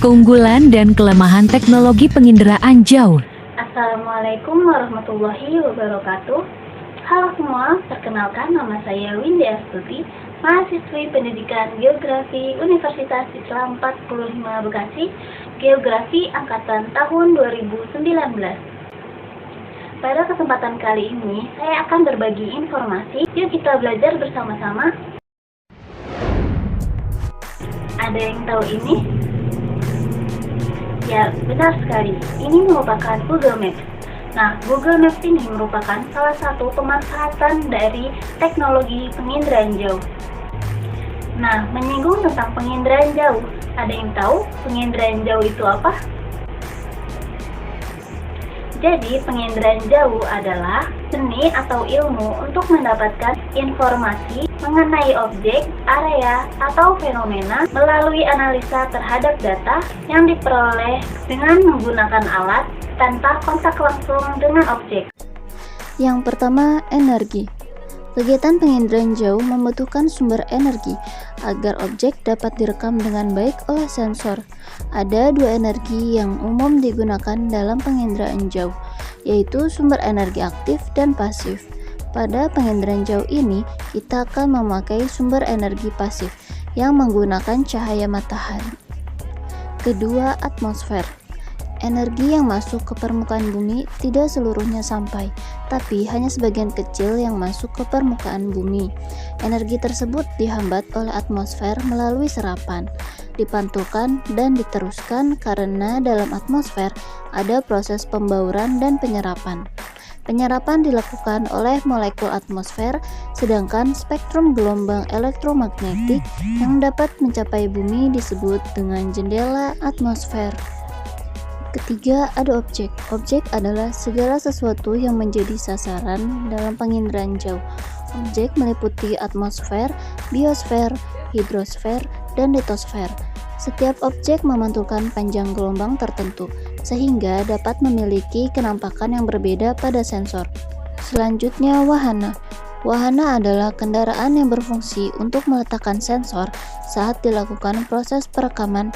Keunggulan dan kelemahan teknologi penginderaan jauh. Assalamualaikum warahmatullahi wabarakatuh. Halo semua, perkenalkan nama saya Windy Astuti, mahasiswi pendidikan Geografi Universitas Islam 45 Bekasi, Geografi Angkatan tahun 2019. Pada kesempatan kali ini, saya akan berbagi informasi. Yuk kita belajar bersama-sama. Ada yang tahu ini? Ya, benar sekali. Ini merupakan Google Maps. Nah, Google Maps ini merupakan salah satu pemanfaatan dari teknologi penginderaan jauh. Nah, menyinggung tentang penginderaan jauh, ada yang tahu penginderaan jauh itu apa? Jadi, penginderaan jauh adalah seni atau ilmu untuk mendapatkan informasi mengenai objek, area, atau fenomena melalui analisa terhadap data yang diperoleh dengan menggunakan alat tanpa kontak langsung dengan objek. Yang pertama, energi. Kegiatan penginderaan jauh membutuhkan sumber energi agar objek dapat direkam dengan baik oleh sensor. Ada dua energi yang umum digunakan dalam penginderaan jauh, yaitu sumber energi aktif dan pasif. Pada penginderaan jauh ini, kita akan memakai sumber energi pasif yang menggunakan cahaya matahari. Kedua, atmosfer. Energi yang masuk ke permukaan bumi tidak seluruhnya sampai, tapi hanya sebagian kecil yang masuk ke permukaan bumi. Energi tersebut dihambat oleh atmosfer melalui serapan, dipantulkan dan diteruskan karena dalam atmosfer ada proses pembauran dan penyerapan. Penyerapan dilakukan oleh molekul atmosfer, sedangkan spektrum gelombang elektromagnetik yang dapat mencapai bumi disebut dengan jendela atmosfer. Ketiga, ada objek. Objek adalah segala sesuatu yang menjadi sasaran dalam penginderaan jauh. Objek meliputi atmosfer, biosfer, hidrosfer, dan litosfer. Setiap objek memantulkan panjang gelombang tertentu, sehingga dapat memiliki kenampakan yang berbeda pada sensor. Selanjutnya, wahana. Wahana adalah kendaraan yang berfungsi untuk meletakkan sensor saat dilakukan proses perekaman.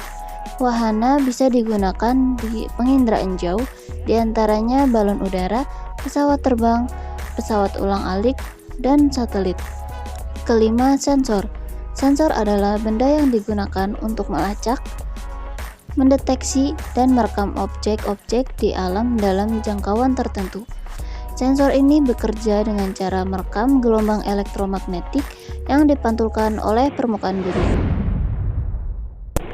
Wahana bisa digunakan di penginderaan jauh, diantaranya balon udara, pesawat terbang, pesawat ulang-alik, dan satelit. Kelima, sensor. Sensor adalah benda yang digunakan untuk melacak, mendeteksi, dan merekam objek-objek di alam dalam jangkauan tertentu. Sensor ini bekerja dengan cara merekam gelombang elektromagnetik yang dipantulkan oleh permukaan bumi.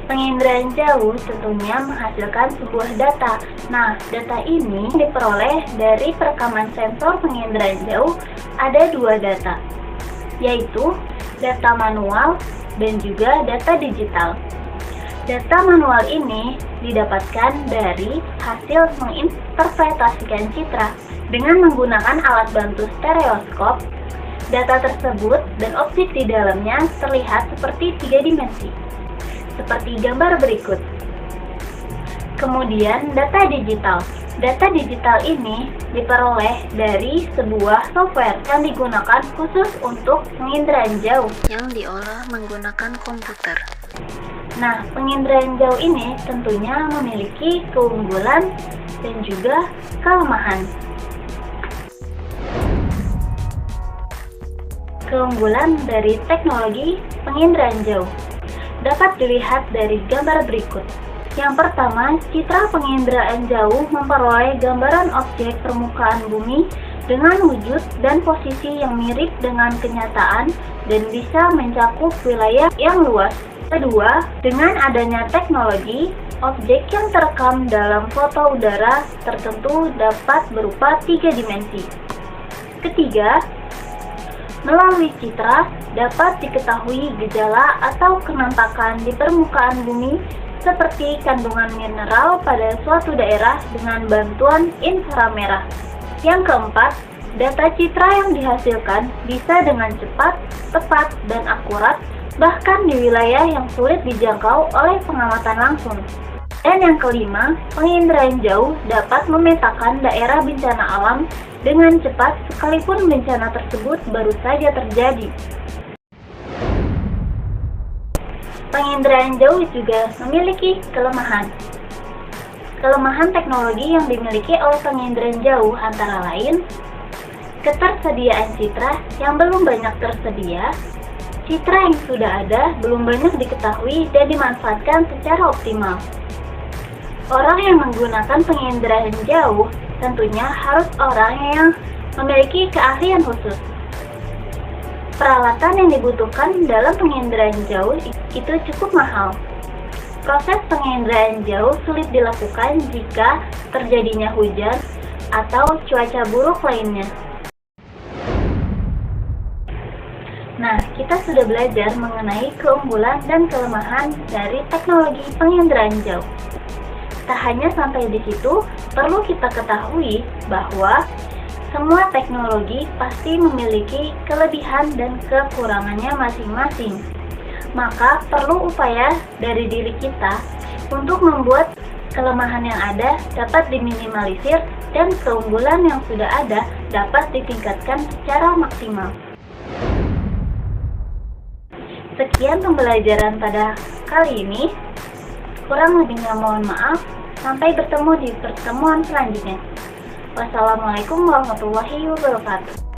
Penginderaan jauh tentunya menghasilkan sebuah data. Nah, data ini diperoleh dari perekaman sensor penginderaan jauh. Ada dua data, yaitu data manual dan juga data digital. Data manual ini didapatkan dari hasil menginterpretasikan citra dengan menggunakan alat bantu stereoskop. Data tersebut dan objek di dalamnya terlihat seperti 3 dimensi, seperti gambar berikut. Kemudian data digital. Data digital ini diperoleh dari sebuah software yang digunakan khusus untuk penginderaan jauh yang diolah menggunakan komputer. Nah, penginderaan jauh ini tentunya memiliki keunggulan dan juga kelemahan. Keunggulan dari teknologi penginderaan jauh dapat dilihat dari gambar berikut. Yang pertama, citra penginderaan jauh memperoleh gambaran objek permukaan bumi dengan wujud dan posisi yang mirip dengan kenyataan dan bisa mencakup wilayah yang luas. Kedua, dengan adanya teknologi, objek yang terekam dalam foto udara tertentu dapat berupa 3 dimensi. Ketiga, melalui citra dapat diketahui gejala atau kenampakan di permukaan bumi seperti kandungan mineral pada suatu daerah dengan bantuan inframerah. Yang keempat, data citra yang dihasilkan bisa dengan cepat, tepat, dan akurat bahkan di wilayah yang sulit dijangkau oleh pengamatan langsung. Dan yang kelima, penginderaan jauh dapat memetakan daerah bencana alam dengan cepat sekalipun bencana tersebut baru saja terjadi. Penginderaan jauh juga memiliki kelemahan. Kelemahan teknologi yang dimiliki oleh penginderaan jauh antara lain ketersediaan citra yang belum banyak tersedia, citra yang sudah ada belum banyak diketahui dan dimanfaatkan secara optimal. Orang yang menggunakan penginderaan jauh tentunya harus orang yang memiliki keahlian khusus. Peralatan yang dibutuhkan dalam penginderaan jauh itu cukup mahal. Proses penginderaan jauh sulit dilakukan jika terjadinya hujan atau cuaca buruk lainnya. Nah, kita sudah belajar mengenai keunggulan dan kelemahan dari teknologi penginderaan jauh. Tak hanya sampai di situ, perlu kita ketahui bahwa semua teknologi pasti memiliki kelebihan dan kekurangannya masing-masing. Maka perlu upaya dari diri kita untuk membuat kelemahan yang ada dapat diminimalisir dan keunggulan yang sudah ada dapat ditingkatkan secara maksimal. Sekian pembelajaran pada kali ini. Kurang lebihnya mohon maaf. Sampai bertemu di pertemuan selanjutnya. Wassalamualaikum warahmatullahi wabarakatuh.